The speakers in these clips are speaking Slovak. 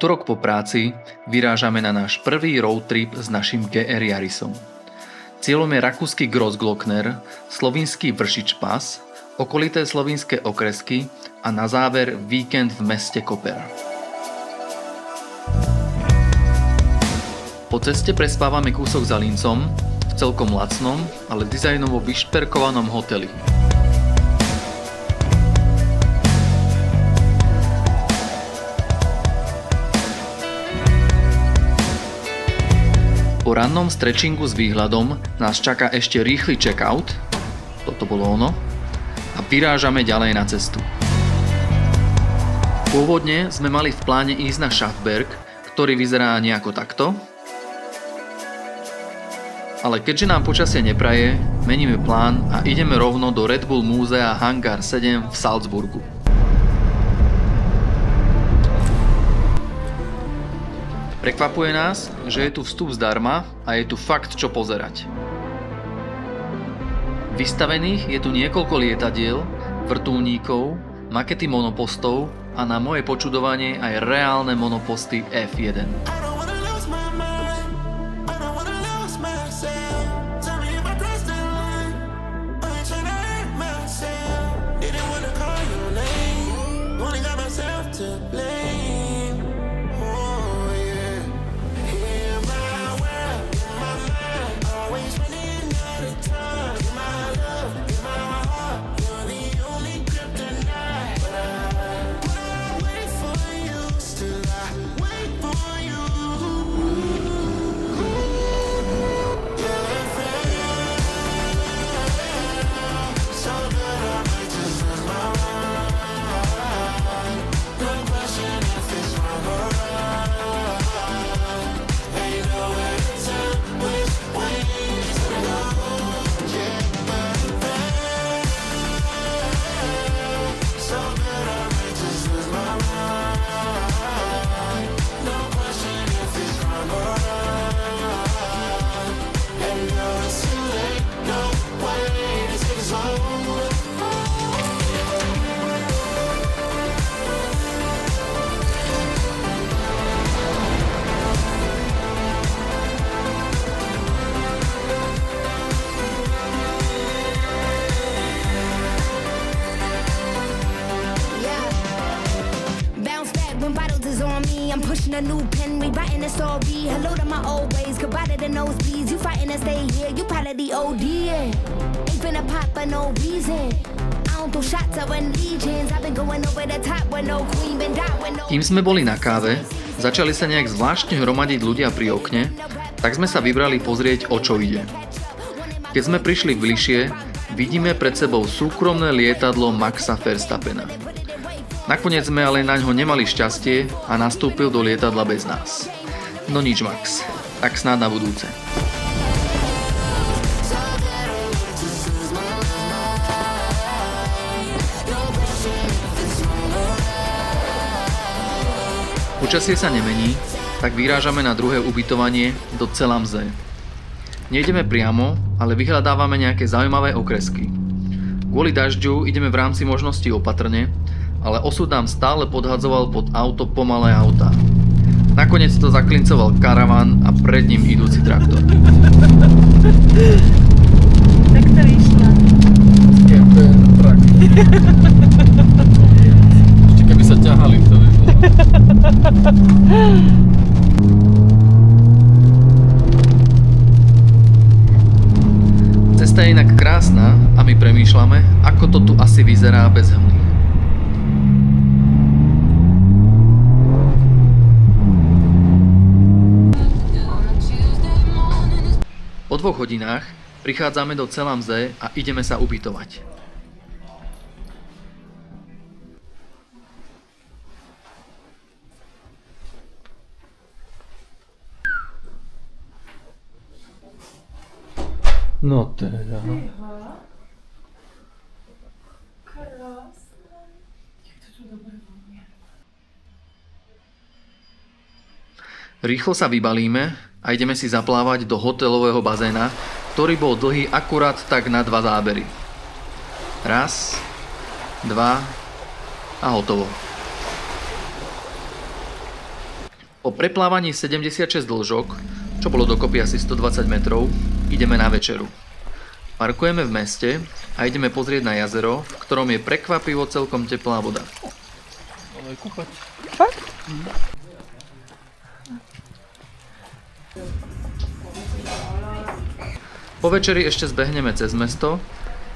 útorok po práci vyrážame na náš prvý road trip s našim GR Yarisom. Cieľom je rakúsky Großglockner, slovinský Vršič Pass, okolité slovinské okresky a na záver víkend v meste Koper. Po ceste prespávame kúsok za Linzom v celkom lacnom, ale dizajnovo vyšperkovanom hoteli. Po rannom stretchingu s výhľadom nás čaká ešte rýchly checkout, toto bolo ono, a vyrážame ďalej na cestu. Pôvodne sme mali v pláne ísť na Schaffberg, ktorý vyzerá nejako takto, ale keďže nám počasie nepraje, meníme plán a ideme rovno do Red Bull múzea Hangar 7 v Salzburgu. Prekvapuje nás, že je tu vstup zdarma a je tu fakt čo pozerať. Vystavených je tu niekoľko lietadiel, vrtuľníkov, makety monopostov a na moje počudovanie aj reálne monoposty F1. I'm pushing a new pen, rewriting a story. Hello to my old ways, goodbye to the nosebleeds. You fighting to stay here, you probably the OD. Ain't finna pop for no reason. I don't throw shots, I run legions. I've been going over the top with no queen, been down with no... Kým sme boli na káve, začali sa nejak zvláštne hromadiť ľudia pri okne, tak sme sa vybrali pozrieť, o čo ide. Keď sme prišli bližšie, vidíme pred sebou súkromné lietadlo Maxa Verstappena. Nakoniec sme ale na ňo nemali šťastie a nastúpil do lietadla bez nás. No nič, Max, tak snáď na budúce. Počasie sa nemení, tak vyrážame na druhé ubytovanie do Celamze. Nejdeme priamo, ale vyhľadávame nejaké zaujímavé okresky. Kvôli dažďu ideme v rámci možností opatrne, ale osud nám stále podhadzoval pod auto pomalé autá. Nakoniec to zaklincoval karavan a pred ním idúci traktor. Tak to vyšlo. To je trak. Ešte keby sa ťahali, to by bolo. Cesta je inak krásna a my premýšľame, ako to tu asi vyzerá bez hmly. Po 2 hodinách prichádzame do Celamze a ideme sa ubytovať. No teda. Rýchlo sa vybalíme a ideme si zaplávať do hotelového bazéna, ktorý bol dlhý akurát tak na 2 zábery. 1, 2 a hotovo. Po preplávaní 76 dĺžok, čo bolo dokopy asi 120 metrov, ideme na večeru. Parkujeme v meste a ideme pozrieť na jazero, v ktorom je prekvapivo celkom teplá voda. Ale kúpať. Fakt? Po večeri ešte zbehneme cez mesto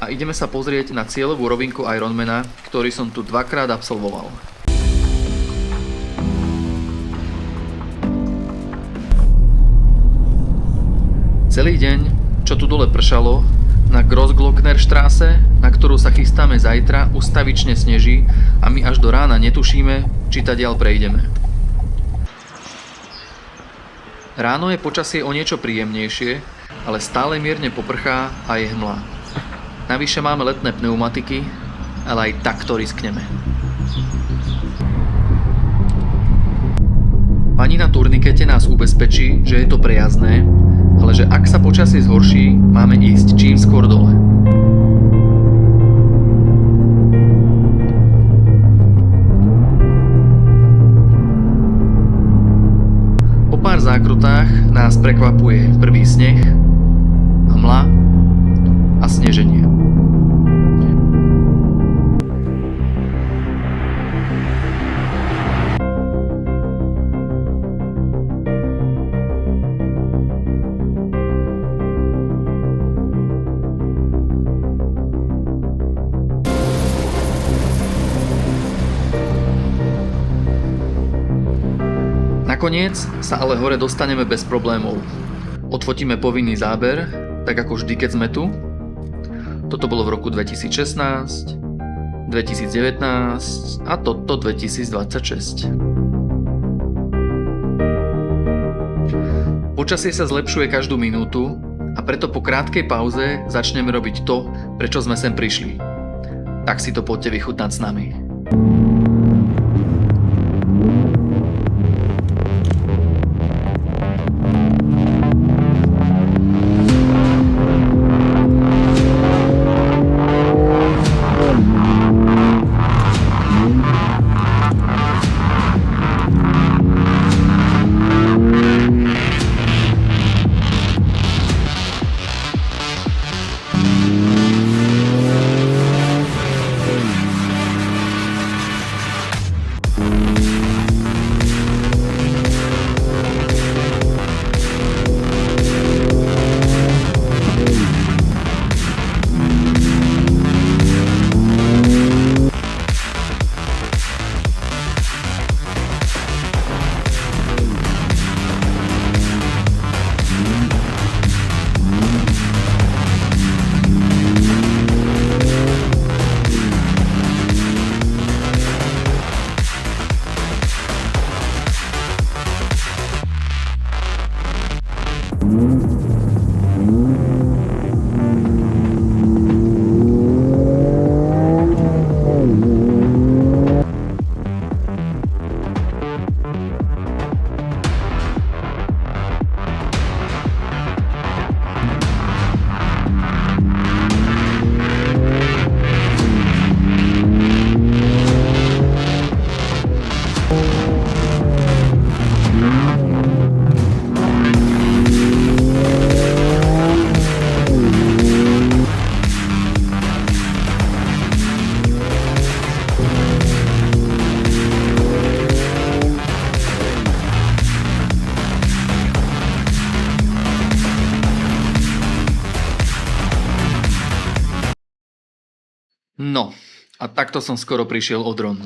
a ideme sa pozrieť na cieľovú rovinku Ironmana, ktorý som tu dvakrát absolvoval. Celý deň, čo tu dole pršalo, na Grossglocknerstraße, na ktorú sa chystáme zajtra, ustavične sneží a my až do rána netušíme, či tadiaľ prejdeme. Ráno je počasie o niečo príjemnejšie, ale stále mierne poprchá a je hmla. Navyše máme letné pneumatiky, ale aj tak to riskneme. Pani na turnikete nás ubezpečí, že je to prejazdné, ale že ak sa počasie zhorší, máme ísť čím skôr dole. Po pár zákrutách nás prekvapuje prvý sneh, hmla a sneženie. Nakoniec sa ale hore dostaneme bez problémov. Odfotíme povinný záber, tak ako vždy, keď sme tu. Toto bolo v roku 2016, 2019 a toto 2026. Počasie sa zlepšuje každú minútu a preto po krátkej pauze začneme robiť to, prečo sme sem prišli. Tak si to poďte vychutnať s nami. No, a takto som skoro prišiel o dron.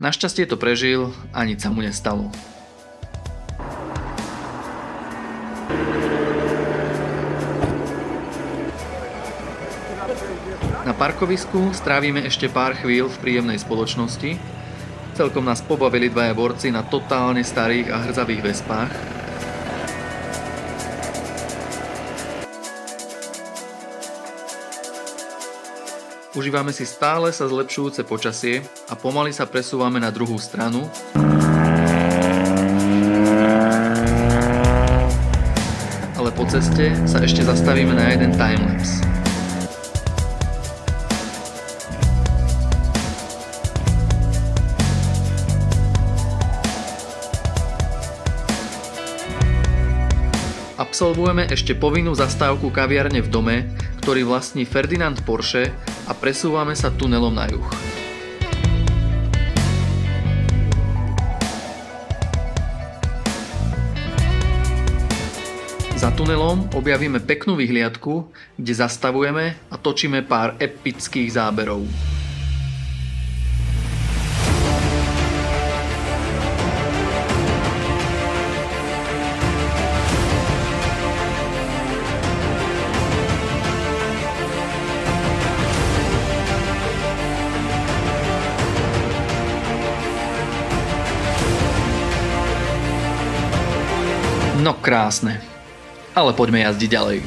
Našťastie to prežil a nič sa mu nestalo. Na parkovisku strávime ešte pár chvíľ v príjemnej spoločnosti. Celkom nás pobavili dvaja borci na totálne starých a hrdzavých vespách. Užívame si stále sa zlepšujúce počasie a pomaly sa presúvame na druhú stranu. Ale po ceste sa ešte zastavíme na jeden timelapse. absolvujeme ešte povinnú zastávku kaviarne v dome, ktorý vlastní Ferdinand Porsche a presúvame sa tunelom na juh. Za tunelom objavíme peknú vyhliadku, kde zastavujeme a točíme pár epických záberov. No krásne. Ale poďme jazdiť ďalej.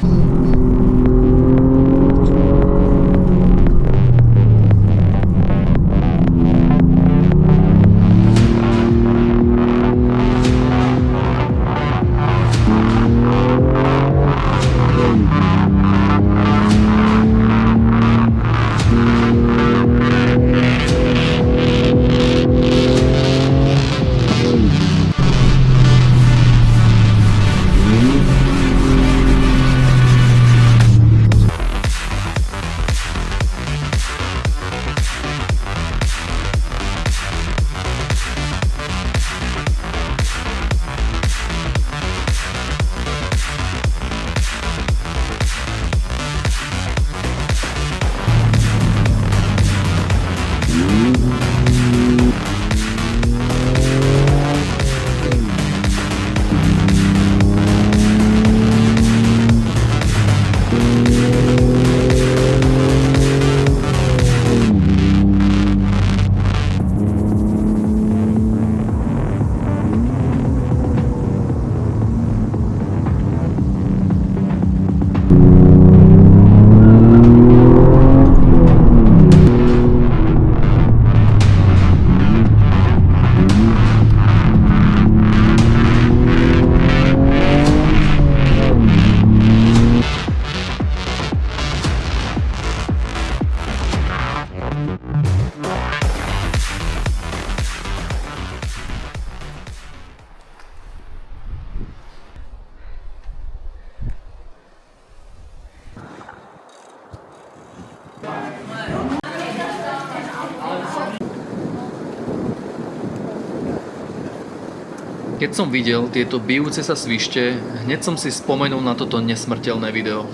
Keď som videl tieto bijúce sa svište, hneď som si spomenul na toto nesmrteľné video.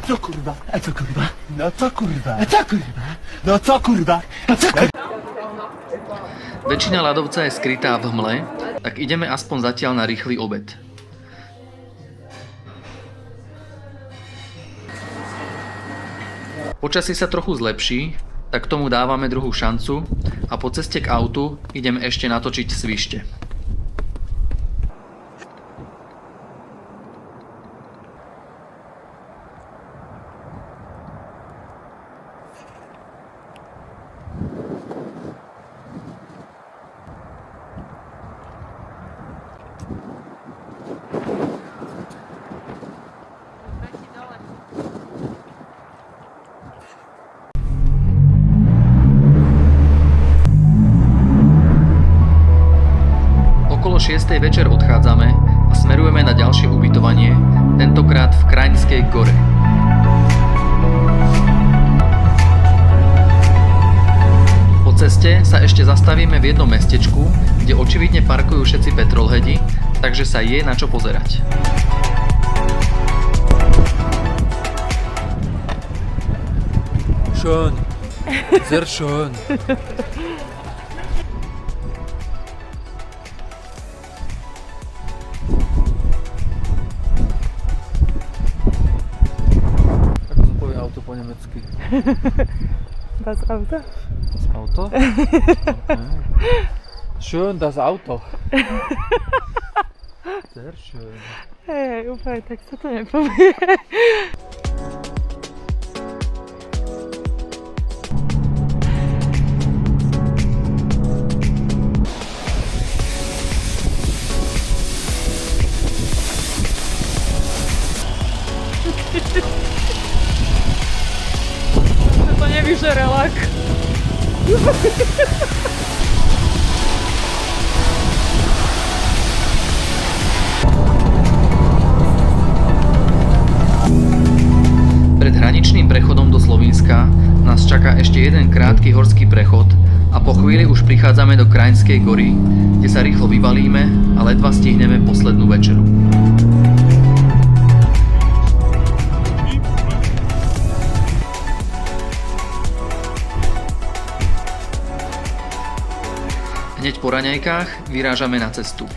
Co kurwa? A co kurwa? No co kurwa? A co kurwa? No co kurwa? A co kurwa? Väčšina ľadovca je skrytá v hmle, tak ideme aspoň zatiaľ na rýchly obed. Počasie sa trochu zlepší, tak tomu dávame druhú šancu a po ceste k autu ideme ešte natočiť svište. Okolo 6. večer odchádzame a smerujeme na ďalšie ubytovanie, tentokrát v Kraňskej Gore. Po ceste sa ešte zastavíme v jednom mestečku, kde očividne parkujú všetci petrolheadi, takže sa je na čo pozerať. Schön. Sehr schön. Ako sa povie auto po nemecky? Das Auto? Das Auto? Schön, das Auto. Sehr schön. Hej, úplne tak sa to nepovie. To nevyžerelák. Nemecka nás čaká ešte jeden krátky horský prechod a po chvíli už prichádzame do Kraňskej gory, kde sa rýchlo vybalíme a ledva stihneme poslednú večeru. Hneď po raňajkách vyrážame na cestu.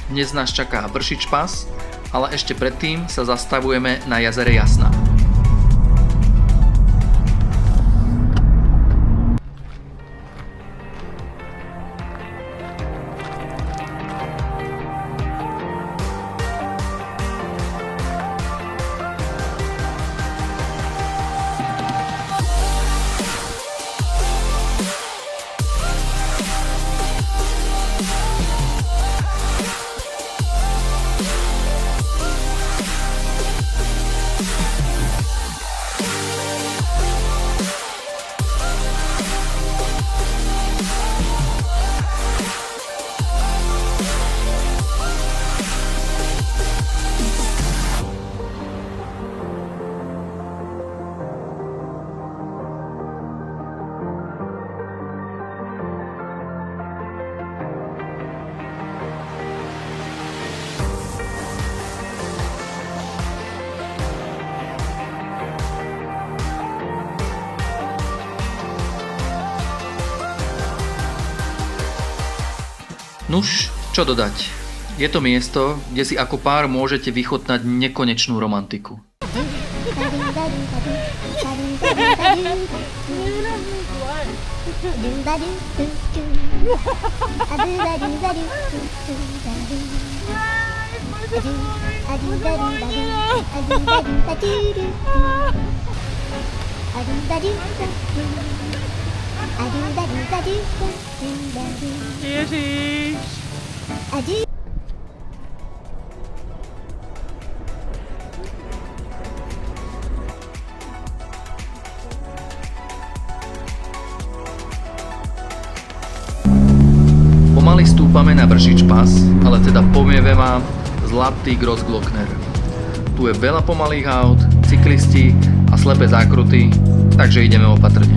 Dnes nás čaká Vršič Pas, ale ešte predtým sa zastavujeme na jazere Jasná. Nuž, čo dodať? Je to miesto, kde si ako pár môžete vychutnať nekonečnú romantiku. Ježiš. Pomaly stúpame na Vršič Pas, ale teda pomieve vám zlatý Grossglockner. Tu je veľa pomalých aut, cyklisti a slepé zákruty, takže ideme opatrne.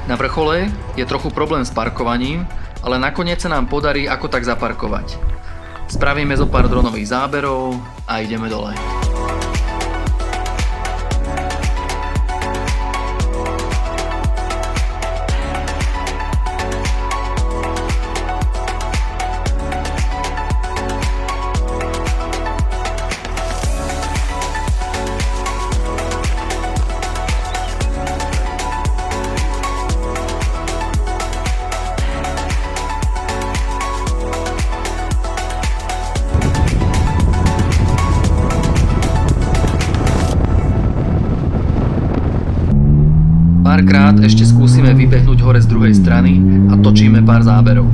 Na vrchole je trochu problém s parkovaním, ale nakoniec sa nám podarí ako tak zaparkovať. Spravíme zo pár dronových záberov a ideme dole. Párkrát ešte skúsime vybehnúť hore z druhej strany a točíme pár záberov.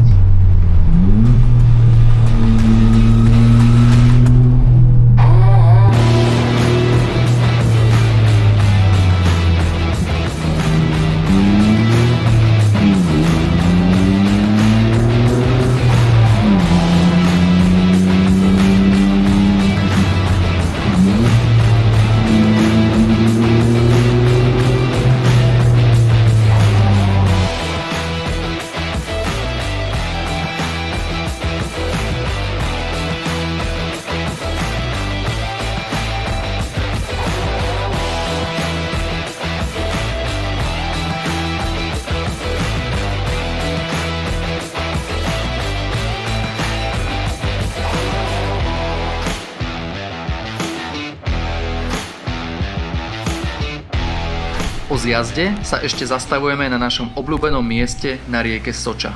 Po zjazde sa ešte zastavujeme na našom obľúbenom mieste na rieke Soča.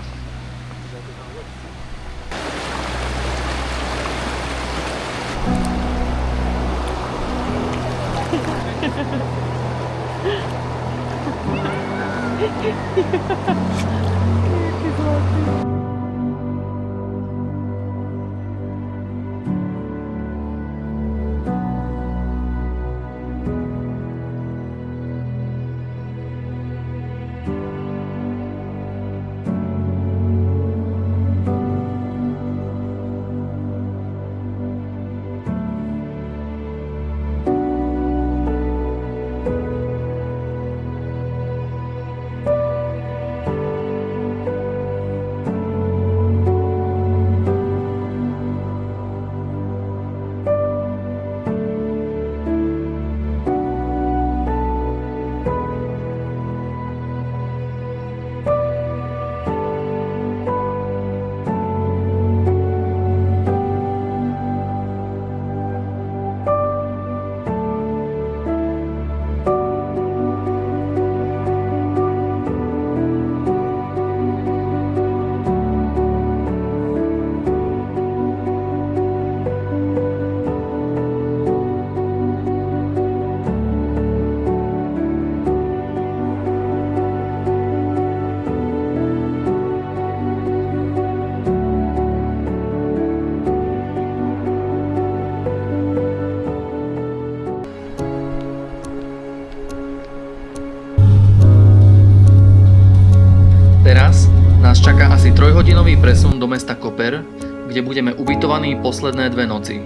dvojhodinový presun do mesta Koper, kde budeme ubytovaní posledné 2 noci.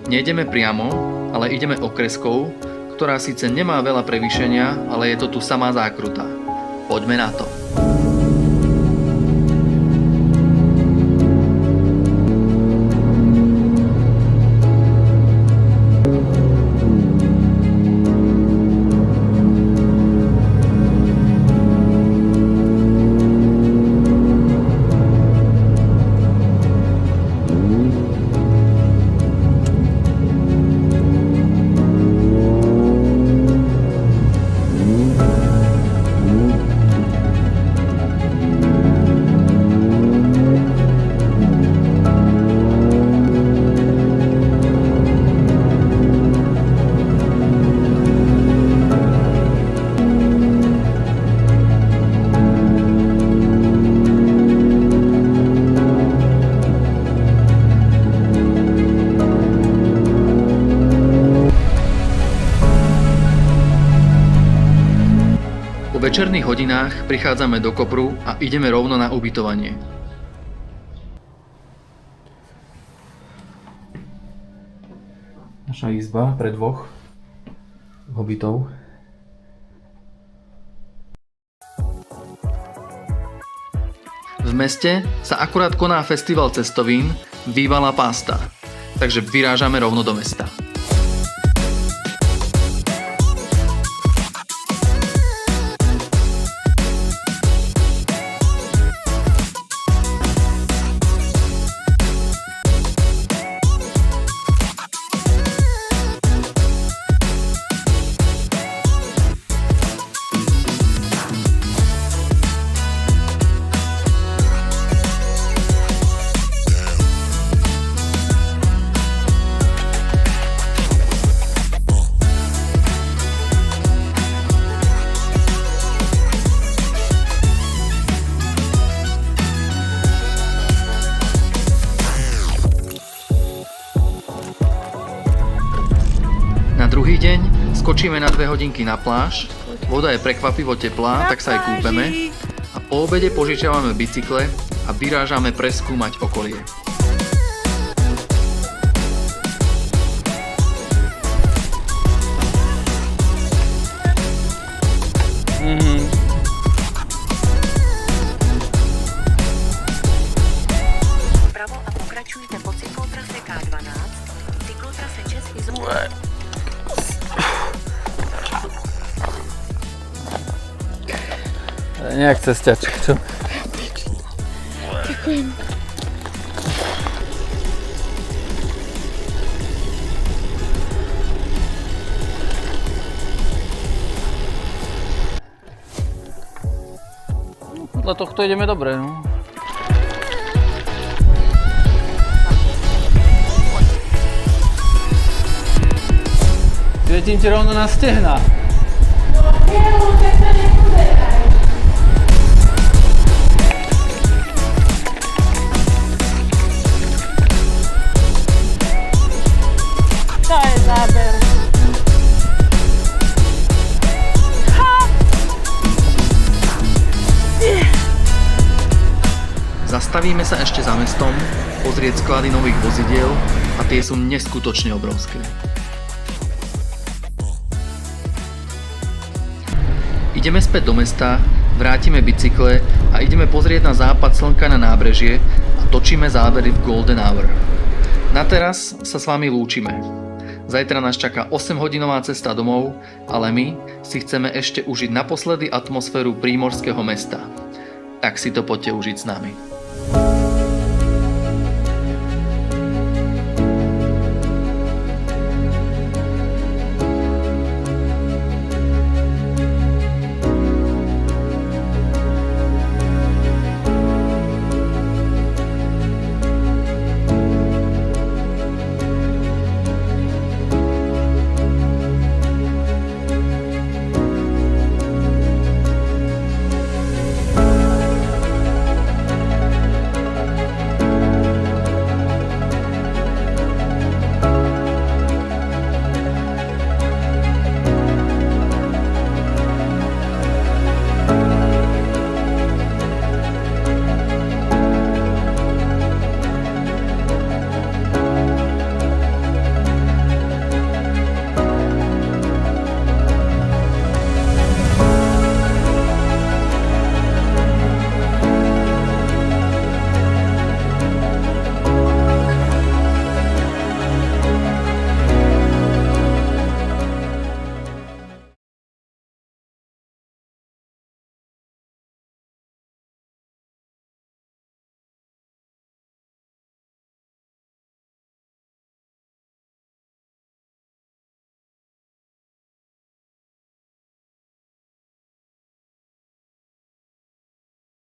Nejdeme priamo, ale ideme okreskou, ktorá síce nemá veľa prevýšenia, ale je to tu samá zákruta. Poďme na to. Po večerných hodinách prichádzame do Kopru a ideme rovno na ubytovanie. Naša izba pre 2 hobitov. V meste sa akurát koná festival cestovín Viva la Pasta, takže vyrážame rovno do mesta. Na druhý deň skočíme na 2 hodinky na pláž, voda je prekvapivo teplá, tak sa aj kúpeme a po obede požičiavame bicykle a vyrážame preskúmať okolie. Vpravo a pokračujte po cyklotrase K12, cyklotrase Český Nejak cestiaček, čo? Podľa tohto ideme dobre, no. Svietím ti rovno na stehna. To je záber. Zastavíme sa ešte za mestom, pozrieť sklady nových vozidiel a tie sú neskutočne obrovské. Ideme späť do mesta, vrátime bicykle a ideme pozrieť na západ slnka na nábrežie a točíme zábery v Golden Hour. Na teraz sa s vami lúčime. Zajtra nás čaká 8-hodinová cesta domov, ale my si chceme ešte užiť naposledy atmosféru prímorského mesta. Tak si to poďte užiť s nami.